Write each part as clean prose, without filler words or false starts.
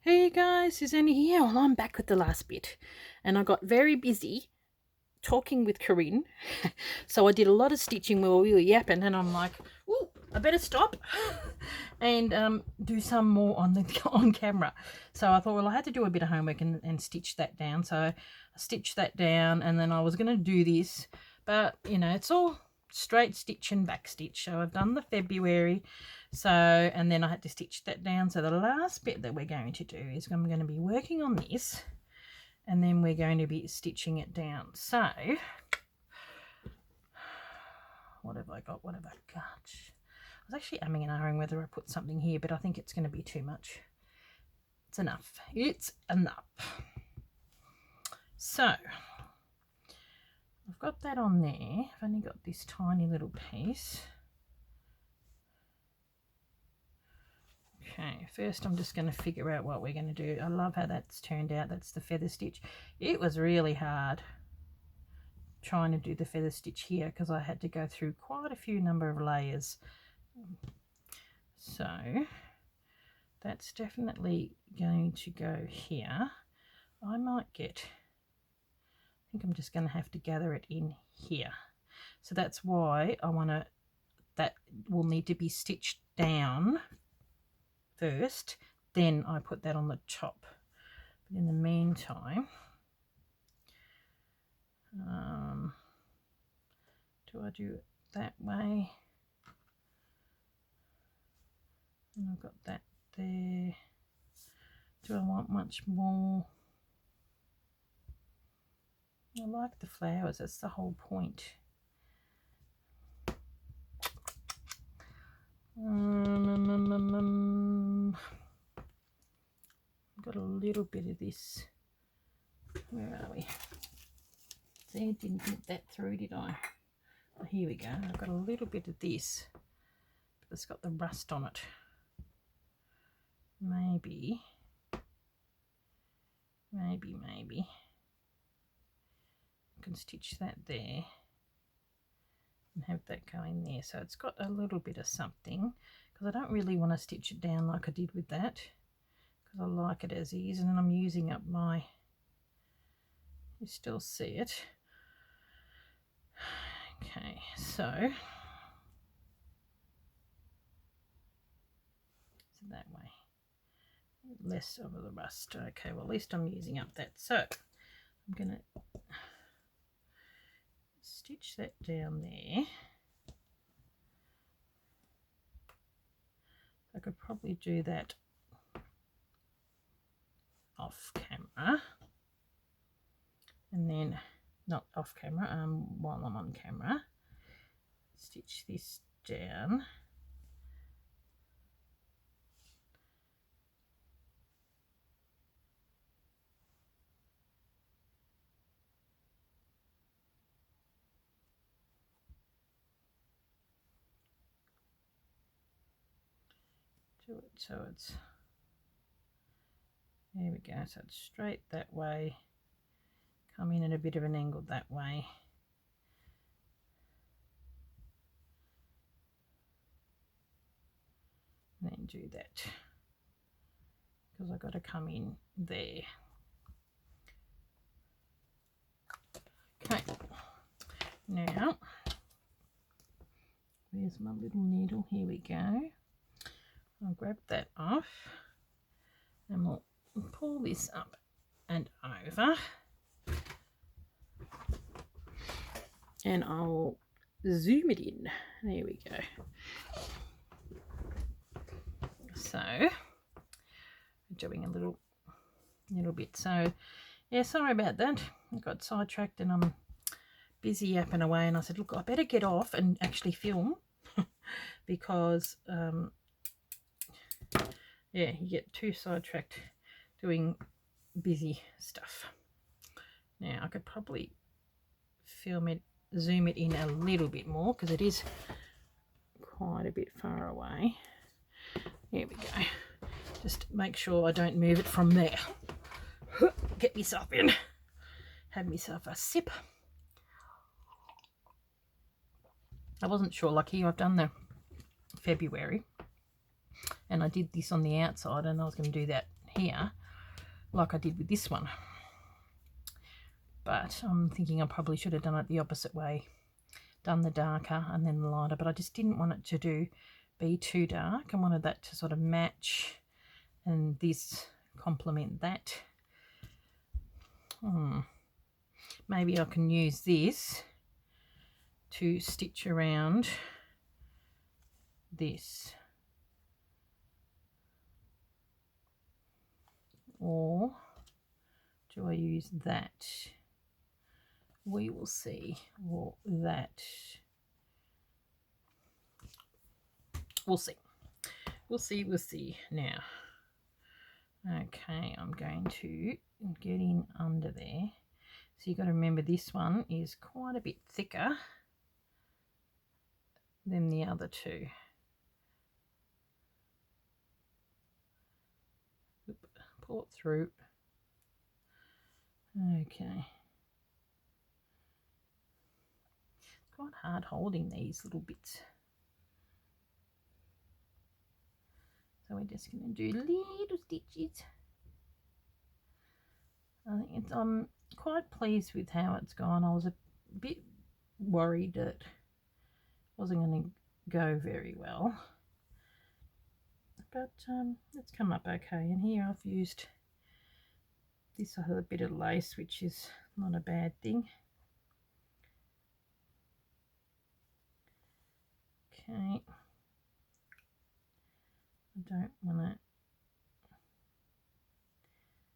Hey guys, Susanna here. Well, I'm back with the last bit, and I got very busy talking with Corinne. So I did a lot of stitching while we were yapping, and I'm like, "Ooh, I better stop and do some more on camera." So I thought, well, I had to do a bit of homework and stitch that down. So I stitched that down, and then I was going to do this, but you know, it's all straight stitch and back stitch. So I've done the February. So, and then I had to stitch that down. So the last bit that we're going to do is I'm going to be working on this, and then we're going to be stitching it down. So what have I got? What have I got? I was actually umming and ahhing whether I put something here, but I think it's going to be too much. It's enough. It's enough. So I've got that on there. I've only got this tiny little piece. Okay, first I'm just going to figure out what we're going to do. I love how that's turned out. That's the feather stitch. It was really hard trying to do the feather stitch here because I had to go through quite a few number of layers. So that's definitely going to go here. I might get, I think I'm just going to have to gather it in here. So that's why I want to, that will need to be stitched down first, then I put that on the top. But in the meantime, do I do it that way? And I've got that there. Do I want much more? I like the flowers, that's the whole point. I've got a little bit of this. Where are we? See, I didn't get that through, did I? Oh, here we go. I've got a little bit of this, but it's got the rust on it. Maybe I can stitch that there and have that go in there. So it's got a little bit of something, because I don't really want to stitch it down like I did with that, because I like it as is, and I'm using up my, you still see it. Okay, so that way, less of the rust. Okay, well, at least I'm using up that. So I'm going to stitch that down there. I could probably do that off camera, and then not off camera, while I'm on camera, stitch this down. Do it so it's, there we go, so it's straight that way, come in at a bit of an angle that way. And then do that, because I've got to come in there. Okay, now where's my little needle? Here we go. I'll grab that off and we'll pull this up and over, and I'll zoom it in. There we go. So I'm doing a little bit. So yeah, sorry about that. I got sidetracked and I'm busy yapping away, and I said, look, I better get off and actually film because yeah, you get too sidetracked doing busy stuff. Now I could probably film it, zoom it in a little bit more, because it is quite a bit far away. Here we go. Just make sure I don't move it from there. Get myself in, have myself a sip. I wasn't sure, like here I've done the February and I did this on the outside, and I was going to do that here like I did with this one. But I'm thinking I probably should have done it the opposite way, done the darker and then the lighter, but I just didn't want it to be too dark. I wanted that to sort of match and this complement that. Maybe I can use this to stitch around this, or do I use that? We will see. Or that. We'll see. We'll see now. Okay, I'm going to get in under there. So you've got to remember this one is quite a bit thicker than the other two. Pull it through. Okay. It's quite hard holding these little bits. So we're just going to do little stitches. I think it's, I'm quite pleased with how it's gone. I was a bit worried that it wasn't going to go very well. But it's come up okay. And here I've used this other bit of lace, which is not a bad thing. Okay. I don't want to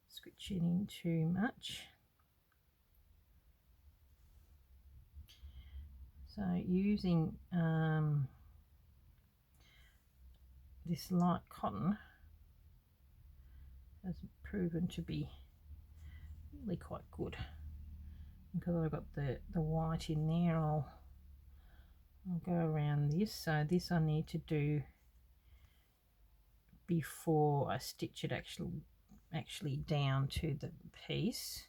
squitch it in too much. So using this light cotton has proven to be really quite good, because I've got the white in there. I'll go around this. So this I need to do before I stitch it actually down to the piece.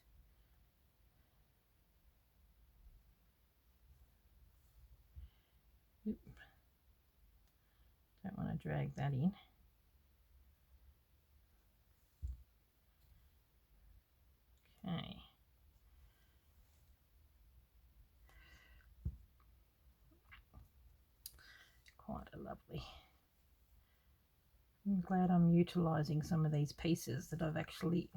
Oop. Don't want to drag that in. Okay. Quite a lovely. I'm glad I'm utilising some of these pieces that I've actually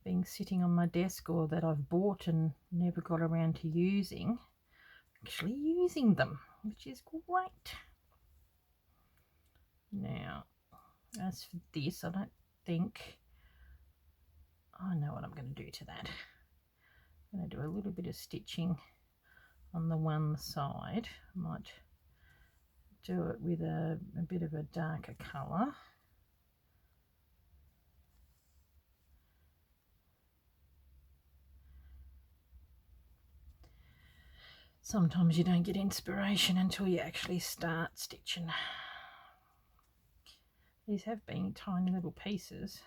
been sitting on my desk, or that I've bought and never got around to using. Actually using them, which is great. Now, as for this, I don't think I know what I'm going to do to that. I'm going to do a little bit of stitching on the one side. I might do it with a bit of a darker colour. Sometimes you don't get inspiration until you actually start stitching. These have been tiny little pieces,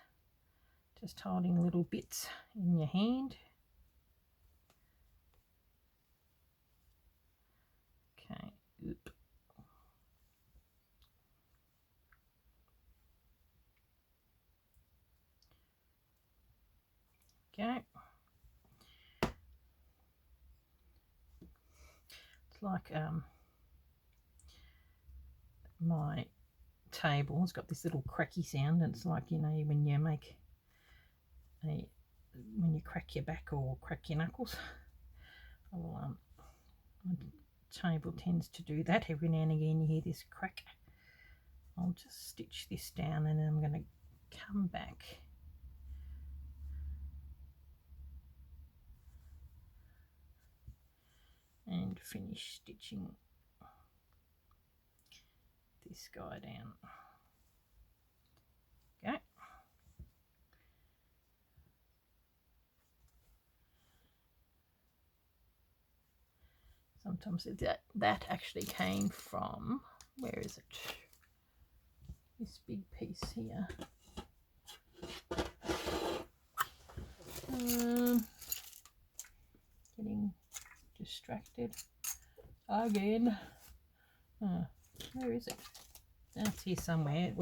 just holding little bits in your hand. Okay, oop. Okay. It's like my table has got this little cracky sound, and it's like, you know, when you make when you crack your back or crack your knuckles. Well, my table tends to do that. Every now and again you hear this crack. I'll just stitch this down, and then I'm going to come back and finish stitching this guy down. Okay. Sometimes that actually came from, where is it? This big piece here. Getting distracted again. Where is it? That's here somewhere.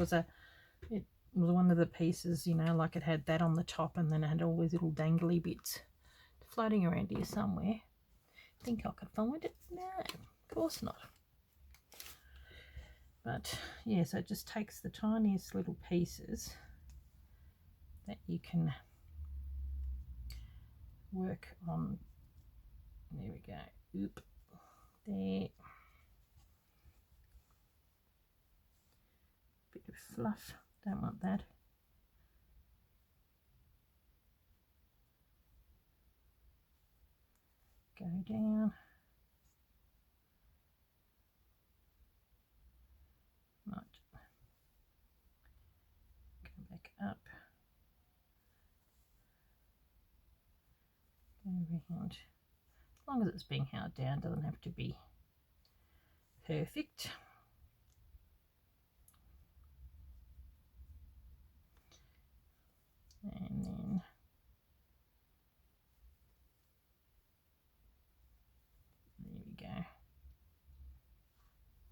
It was one of the pieces, you know, like it had that on the top and then it had all these little dangly bits floating around here somewhere. Think I could find it? No, of course not. But yeah, so it just takes the tiniest little pieces that you can work on. There we go. Oop. There. Bit of fluff. Don't want that. Go down. Right. Come back up. Go around. As long as it's being held down, doesn't have to be perfect. And then there we go.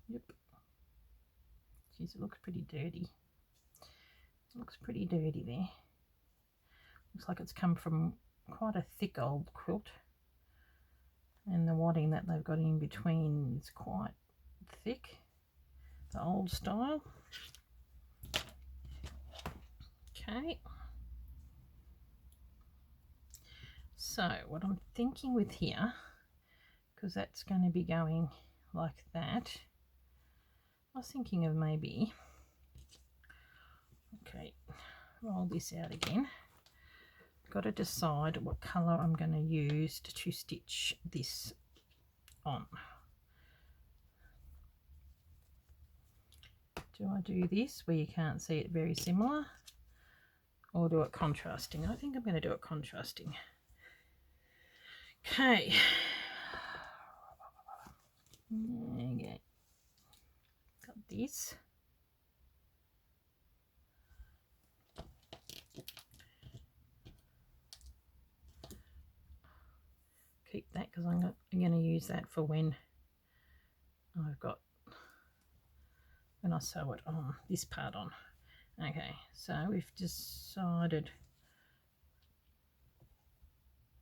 Yep. Geez, it looks pretty dirty. It looks pretty dirty there. Looks like it's come from quite a thick old quilt. And the wadding that they've got in between is quite thick. The old style. Okay. So what I'm thinking with here, because that's going to be going like that, I was thinking of maybe, okay, roll this out again. Got to decide what colour I'm going to use to stitch this on. Do I do this where you can't see it very similar, or do it contrasting? I think I'm going to do it contrasting. Okay. Okay. Got this. Keep that because I'm going to use that for when I sew it on, this part on. Okay, so we've decided,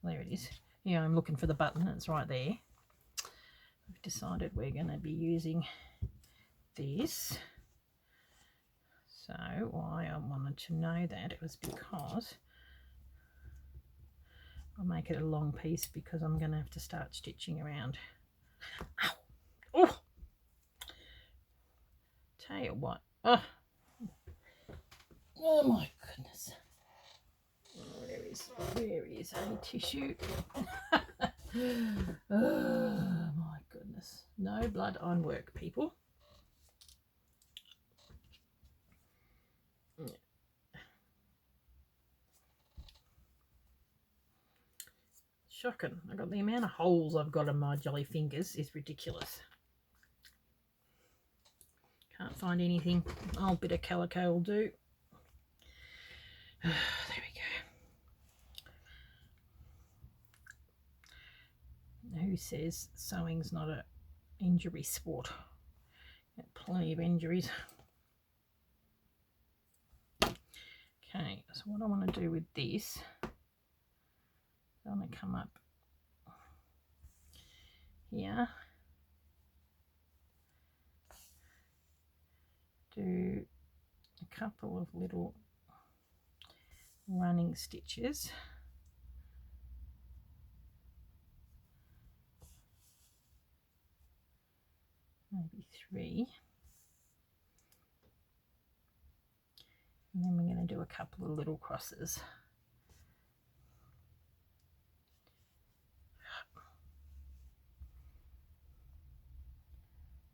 there it is. Yeah, I'm looking for the button, it's right there. We've decided we're going to be using this. So why I wanted to know that, it was because I'll make it a long piece because I'm going to have to start stitching around. Ow! Oh! Tell you what. Oh my goodness. Where is a tissue? Oh my goodness. No blood on work, people. Shocking. I got the amount of holes I've got in my jelly fingers is ridiculous. Can't find anything. Old bit of calico will do. There we go. Who says sewing's not an injury sport? Got plenty of injuries. Okay, so what I want to do with this, I want to come up here, do a couple of little running stitches. Maybe 3. And then we're going to do a couple of little crosses.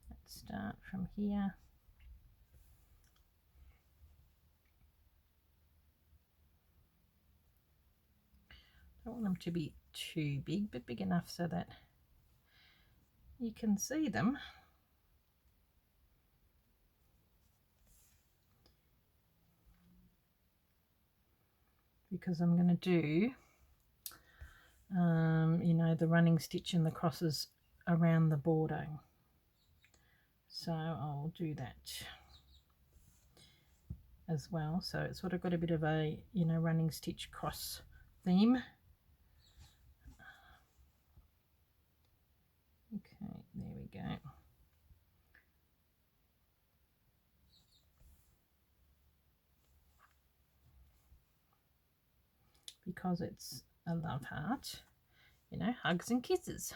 Let's start from here. Don't want them to be too big, but big enough so that you can see them. Because I'm going to do, you know, the running stitch and the crosses around the border. So I'll do that as well, so it's sort of got a bit of a, you know, running stitch cross theme. Okay, there we go. Because it's a love heart, you know, hugs and kisses,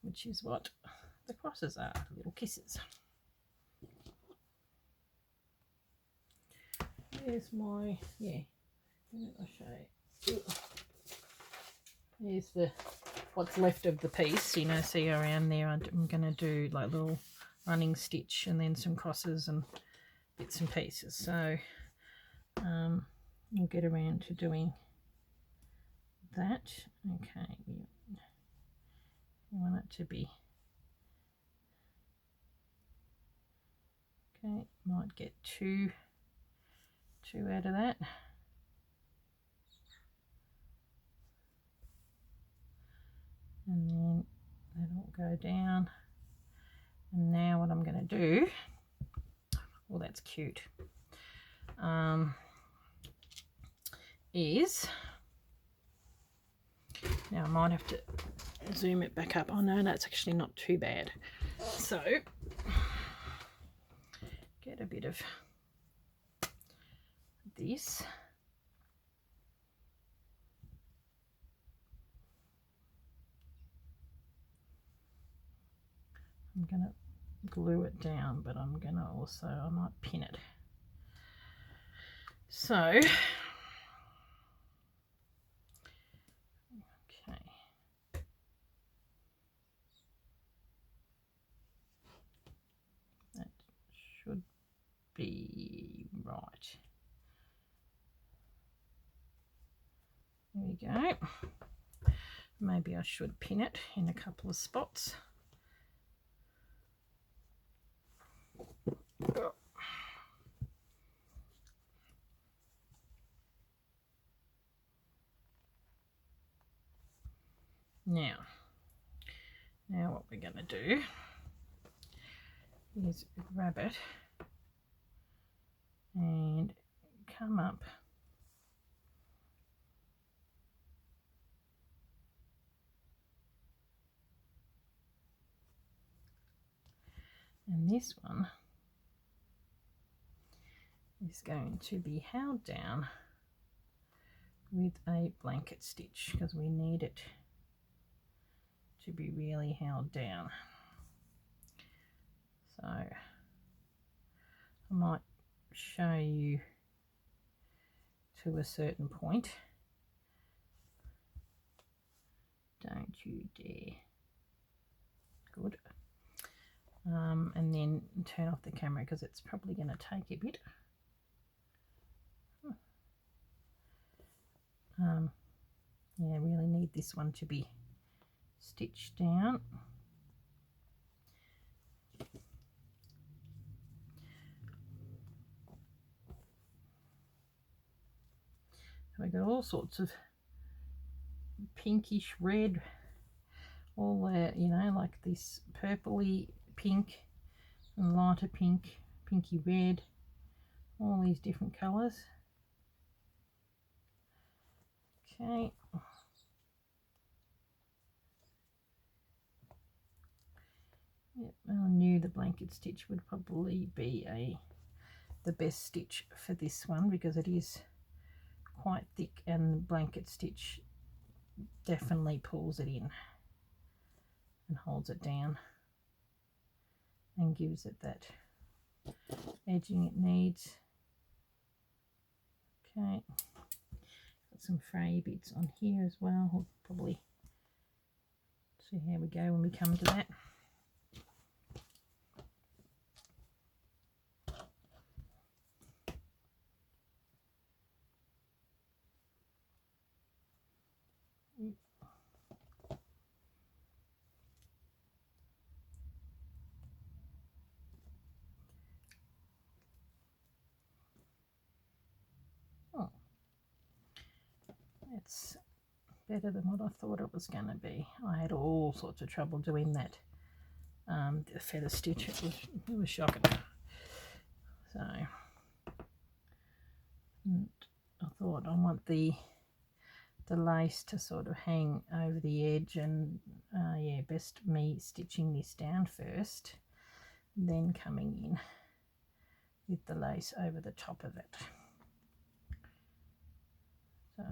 which is what the crosses are, little kisses. Here's my, yeah, I'll show you. Here's the what's left of the piece, you know, see around there I'm going to do like little running stitch and then some crosses and bits and pieces. So we'll get around to doing that. Okay, we want it to be, okay, might get two out of that. And then that'll go down. And now what I'm going to do, well, that's cute, is, now I might have to zoom it back up. Oh no, that's actually not too bad. So get a bit of this. I'm going to glue it down, but I'm going to also, I might pin it. So, okay, that should be right. There we go. Maybe I should pin it in a couple of spots. Now what we're going to do is grab it and come up and this one is going to be held down with a blanket stitch because we need it to be really held down. So I might show you to a certain point. Don't you dare. Good. And then turn off the camera because it's probably going to take a bit. Yeah, really need this one to be stitched down. So we've got all sorts of pinkish red, all that, you know, like this purpley pink and lighter pink, pinky red, all these different colours. Okay. Yep, I knew the blanket stitch would probably be the best stitch for this one because it is quite thick and the blanket stitch definitely pulls it in and holds it down and gives it that edging it needs. Okay, got some fray bits on here as well. We'll probably see how we go when we come to that. Oh, it's better than what I thought it was going to be. I had all sorts of trouble doing that the feather stitch. It was shocking. So And I thought I want the lace to sort of hang over the edge, and yeah, best me stitching this down first, then coming in with the lace over the top of it. So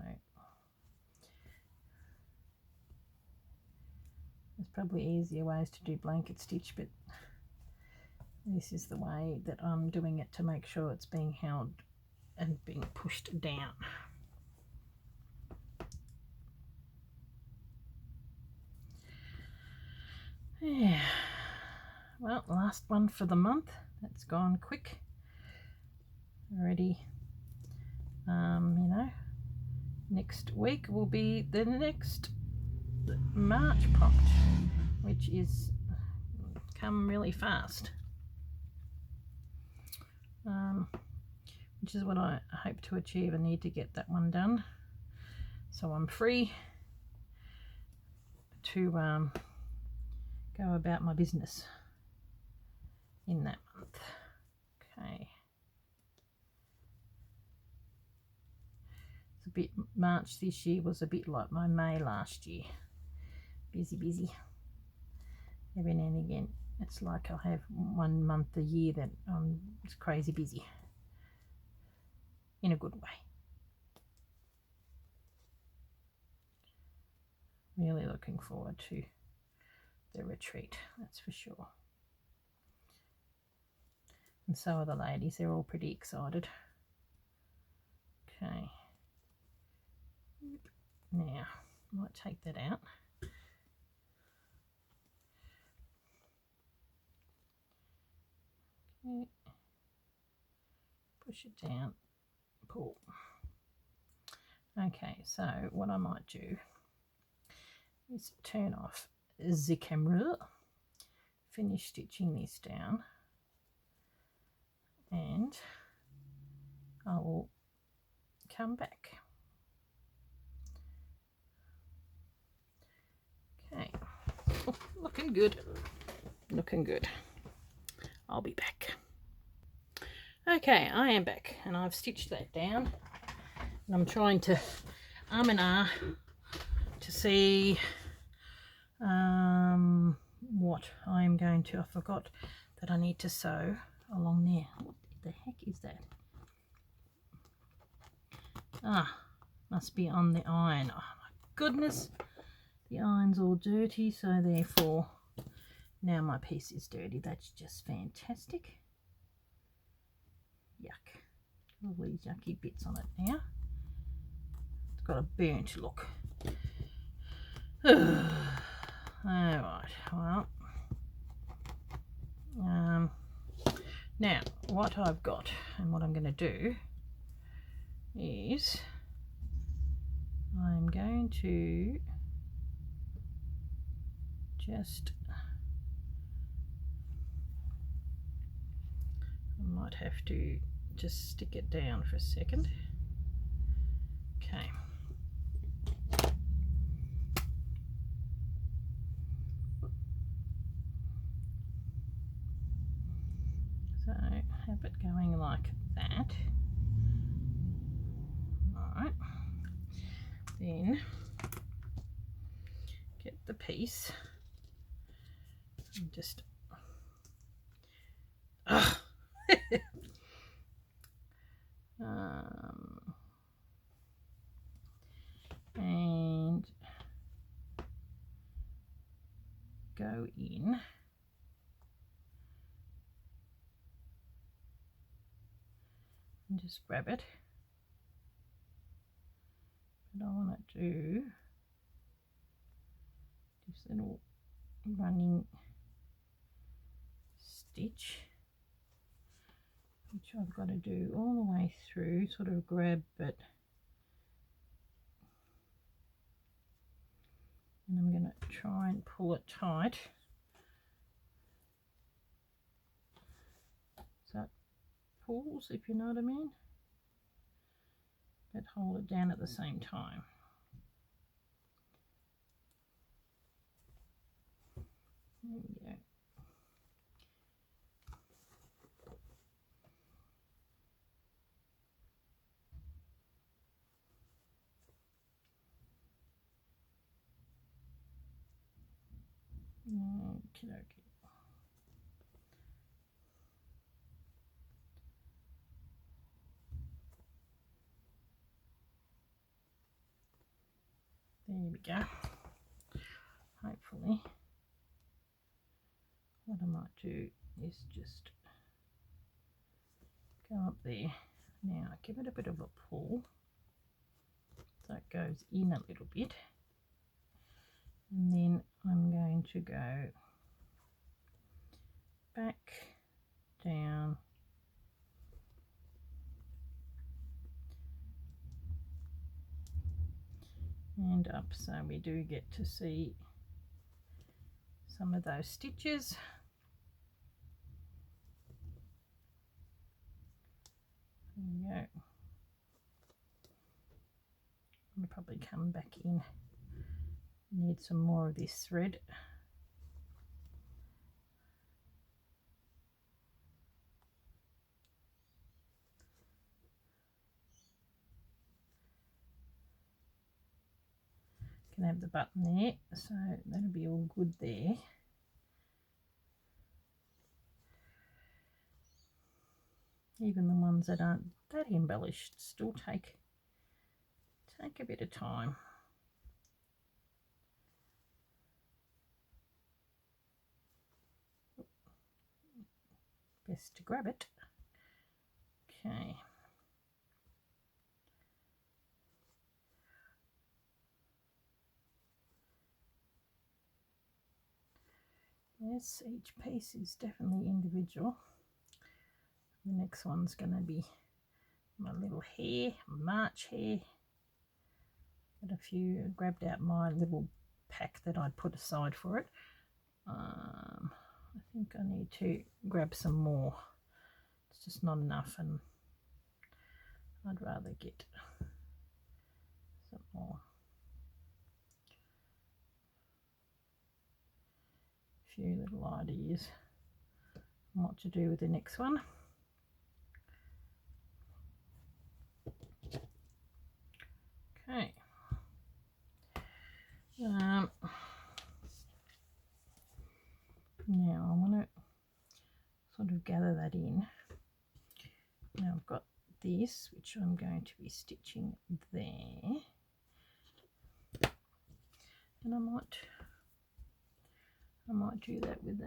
there's probably easier ways to do blanket stitch, but this is the way that I'm doing it to make sure it's being held and being pushed down. Yeah, well, last one for the month. That's gone quick already. You know, next week will be the next March prompt, which is come really fast, which is what I hope to achieve. I need to get that one done so I'm free to go about my business in that month. Okay, it's a bit, March this year was a bit like my May last year. Busy. Every now and again, it's like I'll have 1 month a year that it's crazy busy in a good way. Really looking forward to the retreat, that's for sure. And so are the ladies, they're all pretty excited. Okay, now I might take that out. Okay. Push it down, pull. Okay, so what I might do is turn off the camera, finish stitching this down, and I will come back. Okay, looking good, looking good. I'll be back. Okay, I am back, and I've stitched that down, and I'm trying to and ah to see what I'm going to. I forgot that I need to sew along there. What the heck is that? Must be on the iron. Oh my goodness, the iron's all dirty, so therefore now my piece is dirty. That's just fantastic. Yuck, all these yucky bits on it now. It's got a burnt look. Alright, well, now what I've got and what I'm going to do is I'm going to just, I might have to just stick it down for a second. Okay. So have it going like that. Alright. Then get the piece and just and go in and just grab it. But I want to do this little running stitch, which I've got to do all the way through, sort of grab it, and I'm going to try and pull it tight so it pulls, if you know what I mean, but hold it down at the same time. There we go. Okay, okay. There we go. Hopefully, what I might do is just go up there. Now give it a bit of a pull so it goes in a little bit, and then I'm going to go back, down, and up, so we do get to see some of those stitches. There we go. I'll probably come back in. Need some more of this thread. Can have the button there, so that'll be all good there. Even the ones that aren't that embellished still take a bit of time. Best to grab it. Okay. Yes, each piece is definitely individual. The next one's going to be my little hair, March hair. Got a few, grabbed out my little pack that I'd put aside for it. I think I need to grab some more. It's just not enough, and I'd rather get some more. A few little ideas on what to do with the next one. Okay. Now I want to sort of gather that in. Now I've got this, which I'm going to be stitching there, and I might do that with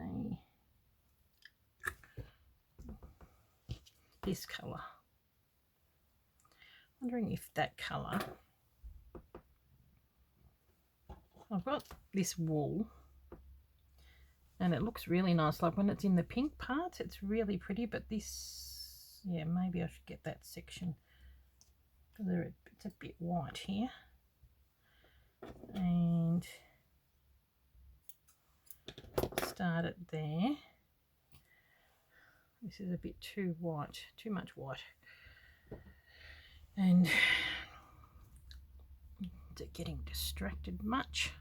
this colour. Wondering if that colour, I've got this wool and it looks really nice, like when it's in the pink parts it's really pretty, but this, yeah, maybe I should get that section because it's a bit white here, and start it there. This is a bit too white, too much white, and is it getting distracted much?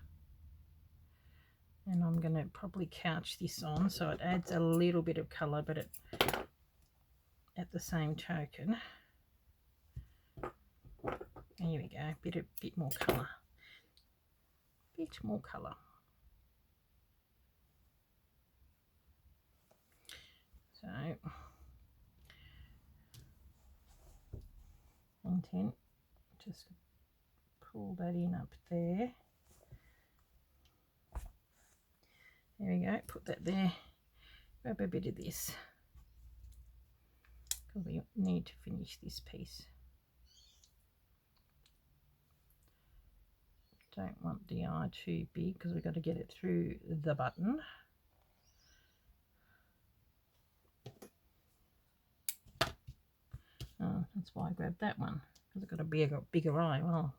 And I'm going to probably couch this on so it adds a little bit of colour, but at the same token, here we go, bit more colour, So intent, just pull that in up there. There we go, put that there, grab a bit of this because we need to finish this piece. Don't want the eye too big because we've got to get it through the button. Oh, that's why I grabbed that one, because I've got a bigger eye. Well,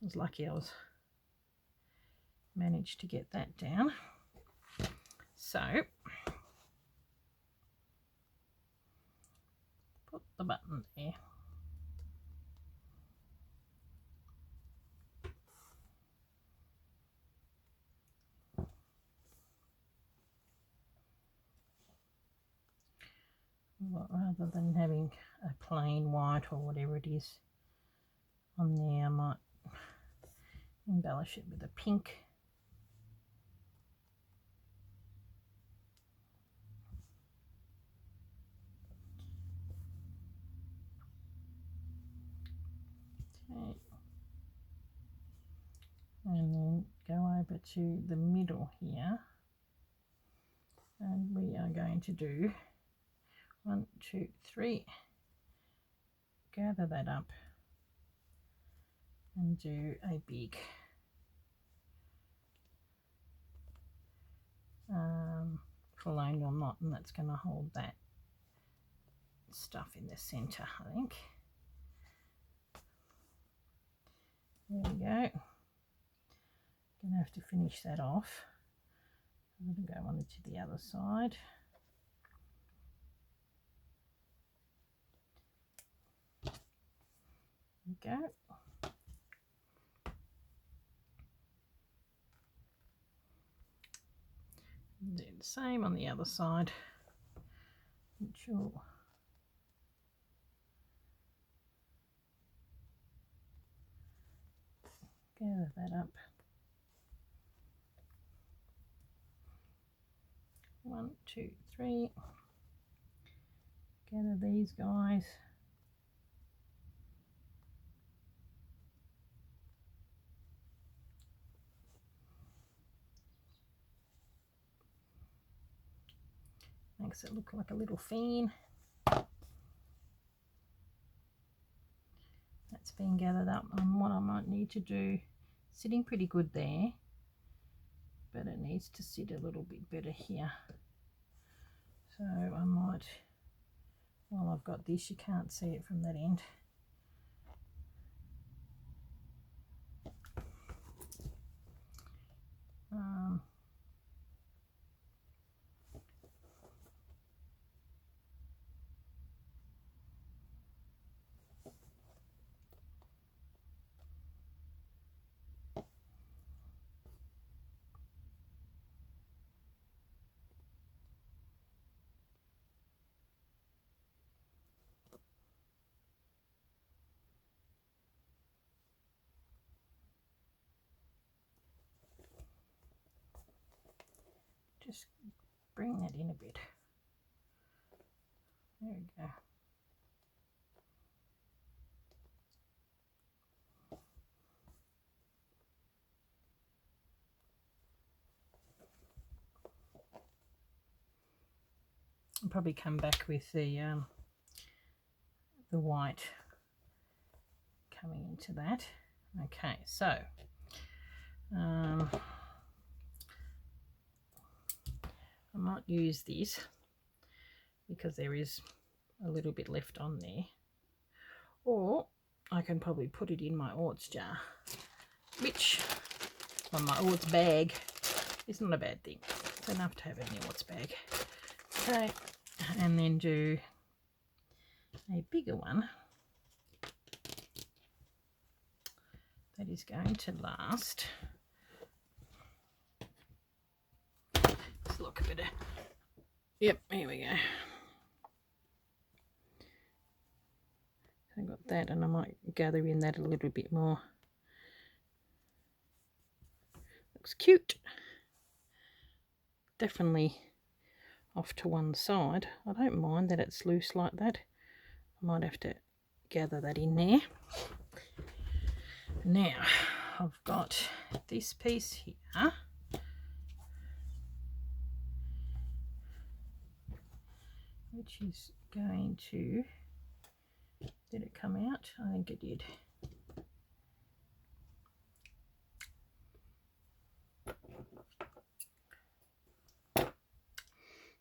I was lucky I managed to get that down. So put the button there. Rather than having a plain white or whatever it is on there, I might embellish it with a pink. Okay. And then go over to the middle here, and we are going to do 1, 2, 3, gather that up and do a big colonial knot, and that's going to hold that stuff in the center, I think. There we go. Gonna have to finish that off. I'm going to go on to the other side. There we go. Do the same on the other side. Make sure gather that up. 1, 2, 3. Gather these guys. Makes it look like a little fan. That's been gathered up. And what I might need to do, sitting pretty good there, but it needs to sit a little bit better here. So I might, while I've got this, you can't see it from that end. Just bring that in a bit. There we go. I'll probably come back with the white coming into that. Okay, so I might use this because there is a little bit left on there, or I can probably put it in my orts jar, which on my orts bag is not a bad thing. It's enough to have in the orts bag. Okay, and then do a bigger one that is going to last. Let's look a bit of, yep, here we go. I got that, and I might gather in that a little bit more. Looks cute. Definitely off to one side. I don't mind that it's loose like that. I might have to gather that in there. Now I've got this piece here, which is going to, did it come out? I think it did.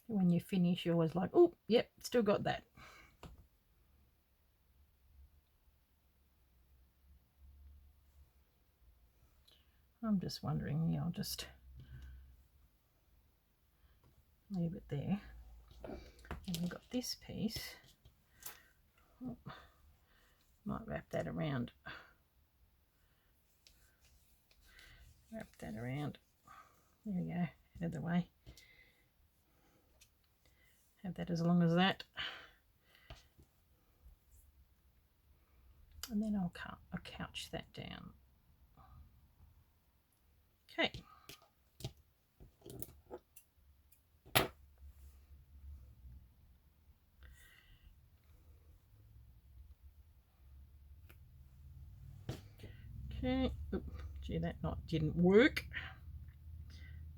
When you finish, you're always like, oh, yep, still got that. I'm just wondering, yeah, I'll just leave it there. And we've got this piece. Oh, might wrap that around. Wrap that around. There we go, out of the way. Have that as long as that. And then I'll couch that down. Okay. Okay. Oop, gee, that knot didn't work.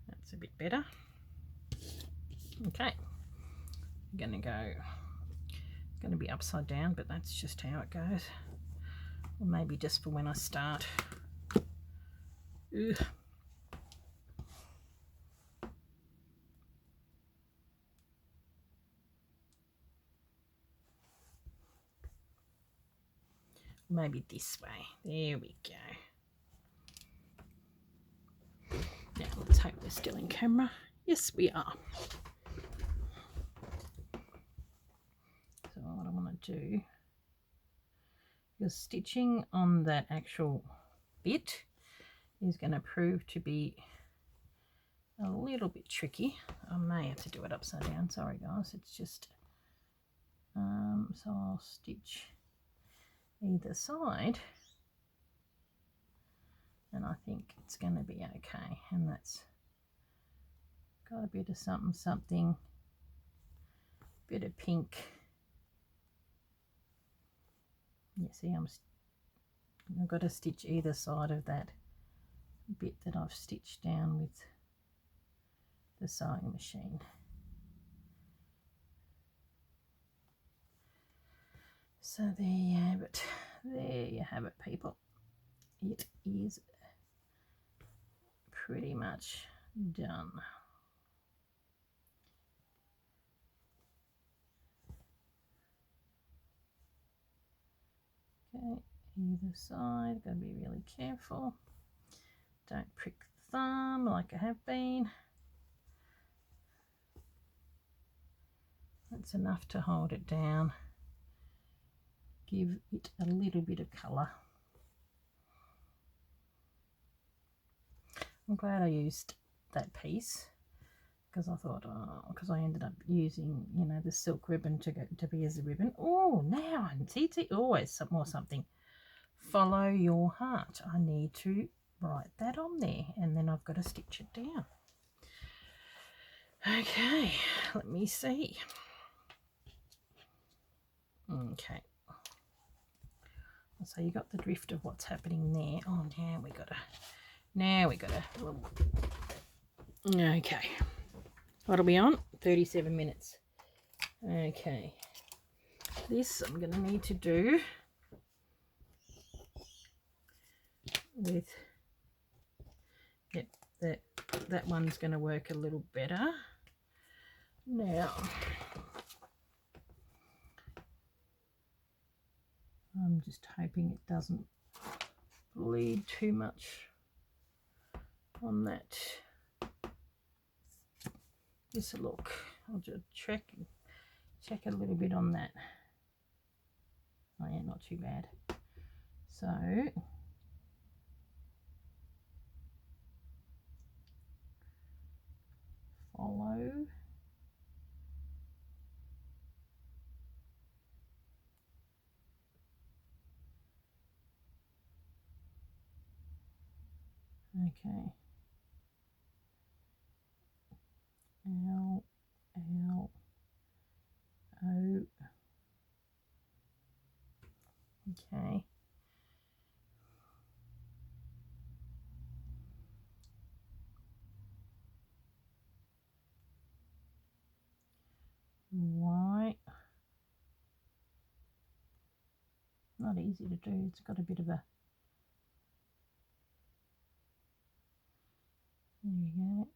That's a bit better. Okay. I'm gonna go. It's gonna be upside down, but that's just how it goes. Or maybe just for when I start. Ugh. Maybe this way. There we go. Now let's hope we're still in camera. Yes, we are. So what I want to do is stitching on that actual bit is going to prove to be a little bit tricky. I may have to do it upside down. Sorry guys, it's just so I'll stitch either side and I think it's going to be okay. And that's got a bit of something, bit of pink. You see, I've got to stitch either side of that bit that I've stitched down with the sewing machine. So there you have it. There you have it, people. It is pretty much done. Okay, either side, gotta be really careful. Don't prick the thumb like I have been. That's enough to hold it down. Give it a little bit of colour. I'm glad I used that piece because I thought, because I ended up using, you know, the silk ribbon to be as a ribbon. Oh, now I see, always something. Follow your heart. I need to write that on there, and then I've got to stitch it down. Okay, let me see. Okay. So you got the drift of what's happening there. Oh, now we gotta. Okay. What are we on? 37 minutes. Okay. This I'm gonna need to do with, yep, that one's gonna work a little better. Now, I'm just hoping it doesn't bleed too much on that. Just a look. I'll just check a little bit on that. Oh yeah, not too bad. So follow. Okay. L, L, O. Okay. Y. Not easy to do. It's got a bit of a. There you go.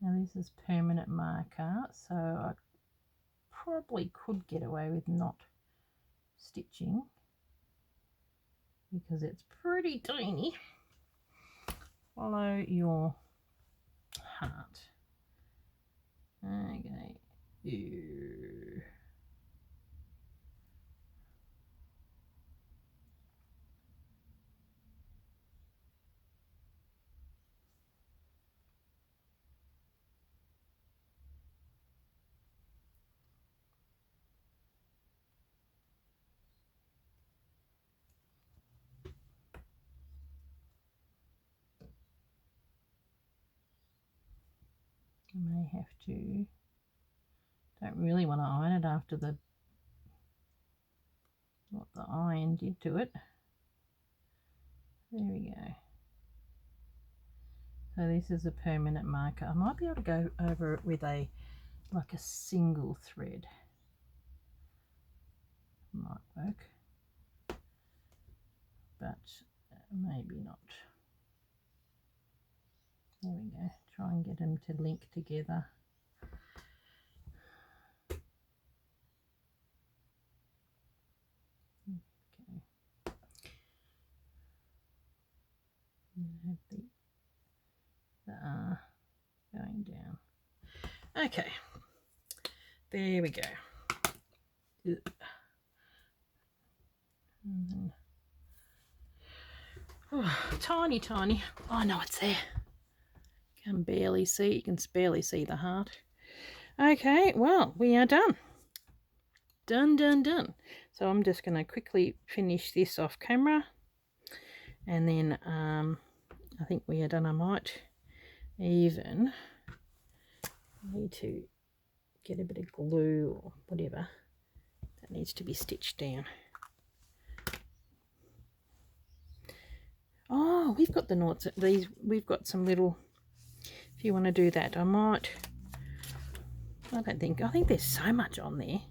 Now this is permanent marker, so I probably could get away with not stitching because it's pretty tiny. Follow your heart. Okay. Ew. I may have to. Don't really want to iron it after what the iron did to it. There we go. So this is a permanent marker. I might be able to go over it with a like a single thread. Might work, but maybe not. There we go. Try and get them to link together. Okay. Have the R going down. Okay. There we go. And then, oh, tiny. Oh no, it's there. Can barely see. You can barely see the heart. Okay, well, we are done. Done. So I'm just going to quickly finish this off camera, and then I think we are done. I might even need to get a bit of glue or whatever that needs to be stitched down. Oh, we've got the knots. These we've got some little. If you want to do that, I think there's so much on there.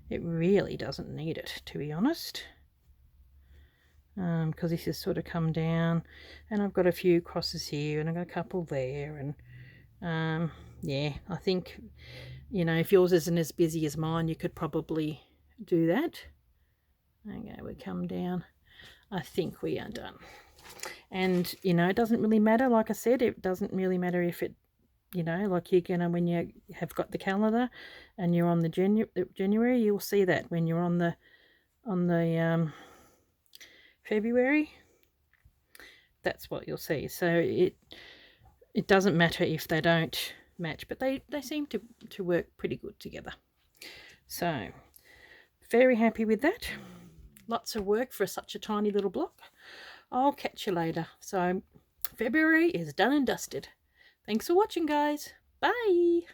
It really doesn't need it, to be honest. Because this has sort of come down, and I've got a few crosses here, and I've got a couple there, and yeah, I think, you know, if yours isn't as busy as mine, you could probably do that. Okay, we come down. I think we are done. And, you know, it doesn't really matter. Like I said, it doesn't really matter if it, you know, like you're gonna, when you have got the calendar and you're on the January, you'll see that. When you're on the February, that's what you'll see. So it doesn't matter if they don't match, but they seem to work pretty good together. So very happy with that. Lots of work for such a tiny little block. I'll catch you later. So February is done and dusted. Thanks for watching, guys. Bye.